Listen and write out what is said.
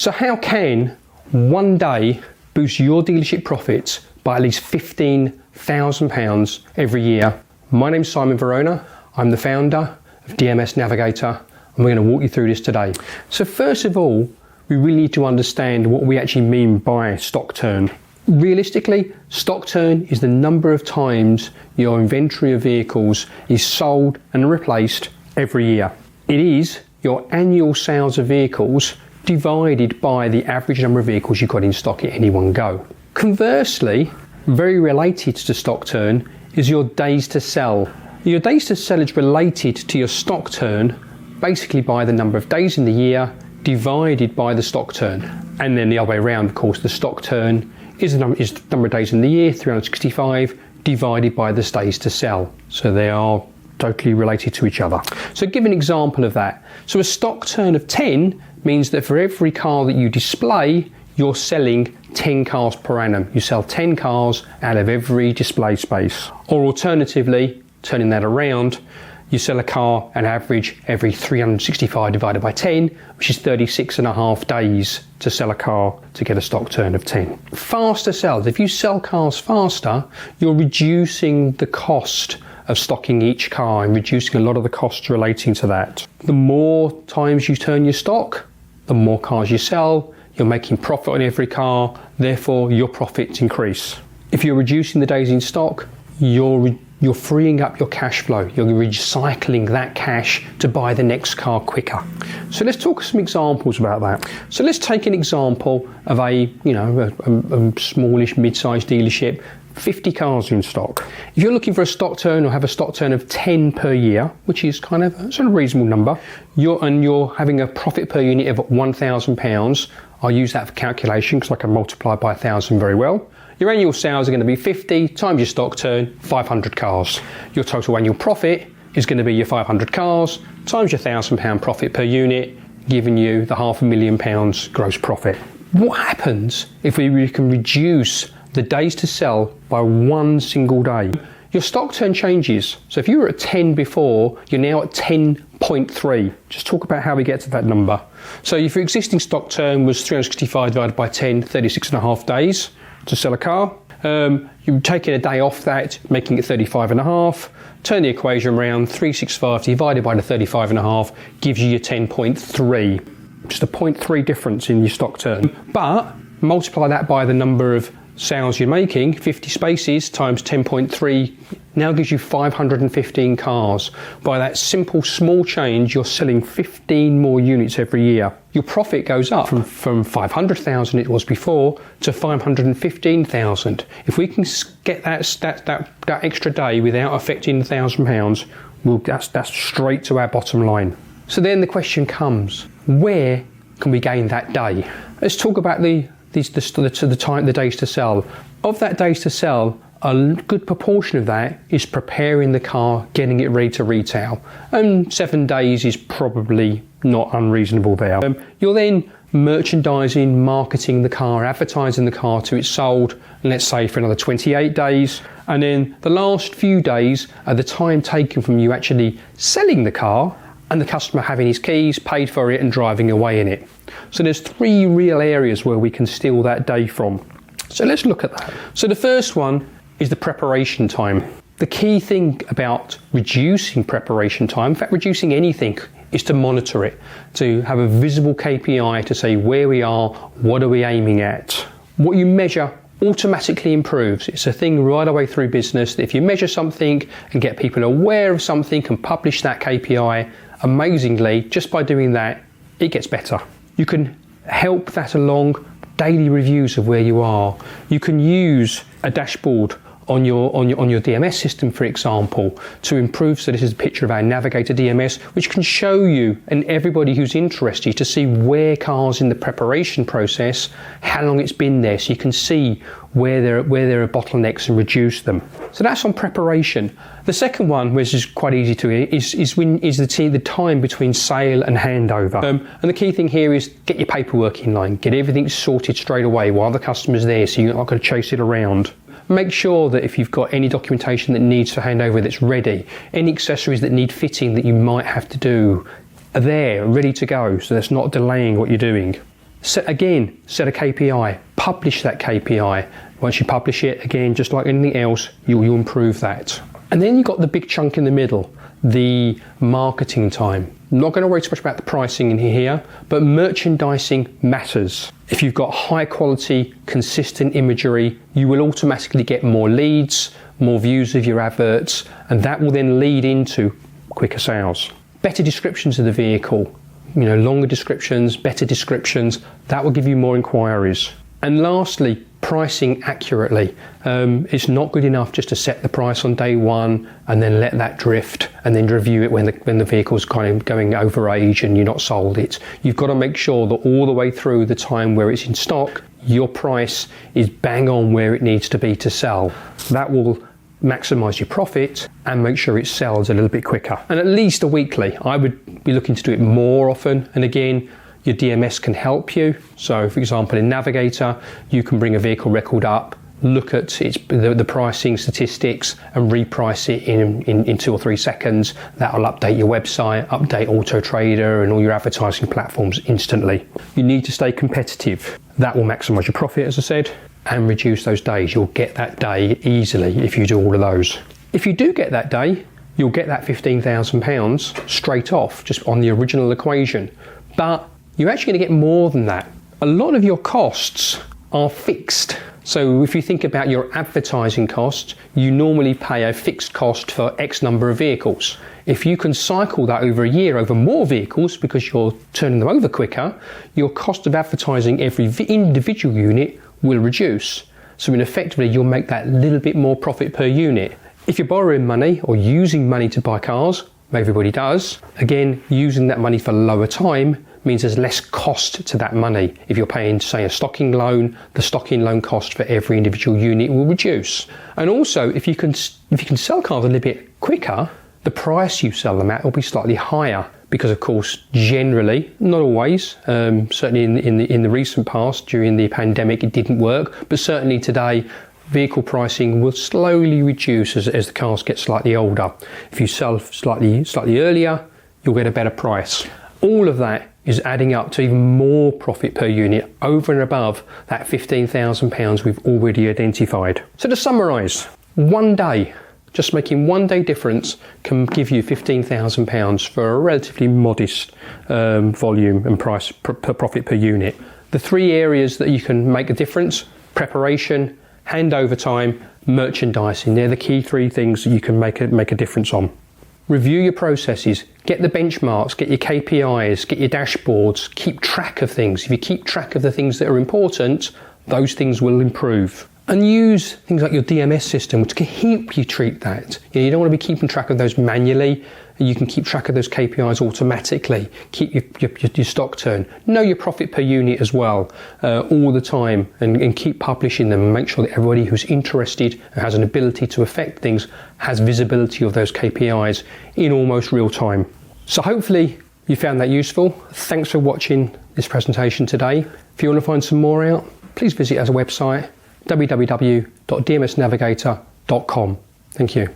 So how can one day boost your dealership profits by at least £15,000 every year? My name's Simon Verona. I'm the founder of DMS Navigator, and we're going to walk you through this today. So first of all, we really need to understand what we actually mean by stock turn. Realistically, stock turn is the number of times your inventory of vehicles is sold and replaced every year. It is your annual sales of vehicles divided by the average number of vehicles you've got in stock at any one go. Conversely, very related to stock turn is your days to sell. Your days to sell is related to your stock turn basically by the number of days in the year divided by the stock turn. And then the other way around, of course, the stock turn is the number of days in the year, 365, divided by the days to sell. So they are totally related to each other. So give an example of that. So a stock turn of 10 means that for every car that you display, you're selling 10 cars per annum. You sell 10 cars out of every display space. Or alternatively, turning that around, you sell a car an average every 365 divided by 10, which is 36.5 days to sell a car to get a stock turn of 10. Faster sales. If you sell cars faster, you're reducing the cost of stocking each car and reducing a lot of the costs relating to that. The more times you turn your stock, the more cars you sell, you're making profit on every car, therefore your profits increase. If you're reducing the days in stock, you're freeing up your cash flow. You're recycling that cash to buy the next car quicker. So let's talk some examples about that. So let's take an example of a smallish mid-sized dealership, 50 cars in stock. If you're looking for a stock turn or have a stock turn of 10 per year, which is kind of a sort of reasonable number, you're having a profit per unit of £1,000, I'll use that for calculation because I can multiply by 1,000 very well. Your annual sales are going to be 50 times your stock turn, 500 cars. Your total annual profit is going to be your 500 cars times your £1,000 profit per unit, giving you the £500,000 gross profit. What happens if we can reduce the days to sell by one single day? Your stock turn changes. So if you were at 10 before, you're now at 10.3. Just talk about how we get to that number. So if your existing stock turn was 365 divided by 10, 36.5 days to sell a car. You're taking a day off that, making it 35.5. Turn the equation around, 365 divided by the 35.5 gives you your 10.3. Just a 0.3 difference in your stock turn. But multiply that by the number of sales you're making, 50 spaces times 10.3 now gives you 515 cars. By that simple small change, you're selling 15 more units every year. Your profit goes up from 500,000 it was before to 515,000. If we can get that extra day without affecting £1,000, that's straight to our bottom line. So then the question comes, where can we gain that day? Let's talk about the days to sell. Of that days to sell, a good proportion of that is preparing the car, getting it ready to retail. And 7 days is probably not unreasonable there. You're then merchandising, marketing the car, advertising the car till it's sold, let's say for another 28 days. And then the last few days are the time taken from you actually selling the car and the customer having his keys, paid for it and driving away in it. So there's 3 real areas where we can steal that day from. So let's look at that. So the first one is the preparation time. The key thing about reducing preparation time, in fact reducing anything, is to monitor it, to have a visible KPI to say where we are, what are we aiming at. What you measure automatically improves. It's a thing right away through business that if you measure something and get people aware of something and publish that KPI, amazingly, just by doing that, it gets better. You can help that along daily reviews of where you are. You can use a dashboard on your DMS system, for example, to improve. So this is a picture of our Navigator DMS, which can show you and everybody who's interested to see where cars in the preparation process, how long it's been there, so you can see where there are bottlenecks and reduce them. So that's on preparation. The second one, which is quite easy to is the time between sale and handover. And the key thing here is get your paperwork in line, get everything sorted straight away while the customer's there, so you're not going to chase it around. Make sure that if you've got any documentation that needs to hand over that's ready, any accessories that need fitting that you might have to do are there, ready to go, so that's not delaying what you're doing. Set a KPI, publish that KPI. Once you publish it, again, just like anything else, you'll improve that. And then you've got the big chunk in the middle, the marketing time. I'm not going to worry too much about the pricing in here, but merchandising matters. If you've got high quality, consistent imagery, you will automatically get more leads, more views of your adverts, and that will then lead into quicker sales. Better descriptions of the vehicle, longer descriptions, better descriptions, that will give you more inquiries. And lastly, pricing accurately. It's not good enough just to set the price on day one and then let that drift and then review it when the vehicle's kind of going over age and you're not sold it. You've got to make sure that all the way through the time where it's in stock, your price is bang on where it needs to be to sell. That will maximize your profit and make sure it sells a little bit quicker. And at least a weekly. I would be looking to do it more often. And again, your DMS can help you. So for example, in Navigator, you can bring a vehicle record up, look at the pricing statistics and reprice it in 2 or 3 seconds. That will update your website, update Auto Trader and all your advertising platforms instantly. You need to stay competitive. That will maximize your profit, as I said, and reduce those days. You'll get that day easily if you do all of those. If you do get that day, you'll get that £15,000 straight off, just on the original equation. But you're actually going to get more than that. A lot of your costs are fixed. So if you think about your advertising costs, you normally pay a fixed cost for X number of vehicles. If you can cycle that over a year over more vehicles because you're turning them over quicker, your cost of advertising every individual unit will reduce. So effectively, you'll make that little bit more profit per unit. If you're borrowing money or using money to buy cars, everybody does, again, using that money for lower time means there's less cost to that money. If you're paying, say, a stocking loan, the stocking loan cost for every individual unit will reduce. And also, if you can sell cars a little bit quicker, the price you sell them at will be slightly higher. Because of course, generally, not always, certainly in the recent past, during the pandemic, it didn't work, but certainly today, vehicle pricing will slowly reduce as the cars get slightly older. If you sell slightly earlier, you'll get a better price. All of that is adding up to even more profit per unit over and above that £15,000 we've already identified. So to summarise, one day, just making 1 day difference can give you £15,000 for a relatively modest volume and price per profit per unit. The 3 areas that you can make a difference: preparation, handover time, merchandising. They're the key 3 things that you can make a difference on. Review your processes, get the benchmarks, get your KPIs, get your dashboards, keep track of things. If you keep track of the things that are important, those things will improve. And use things like your DMS system to help you treat that. You don't want to be keeping track of those manually. You can keep track of those KPIs automatically. Keep your stock turn. Know your profit per unit as well, all the time, and keep publishing them and make sure that everybody who's interested and has an ability to affect things has visibility of those KPIs in almost real time. So hopefully you found that useful. Thanks for watching this presentation today. If you want to find some more out, please visit our website, www.dmsnavigator.com. Thank you.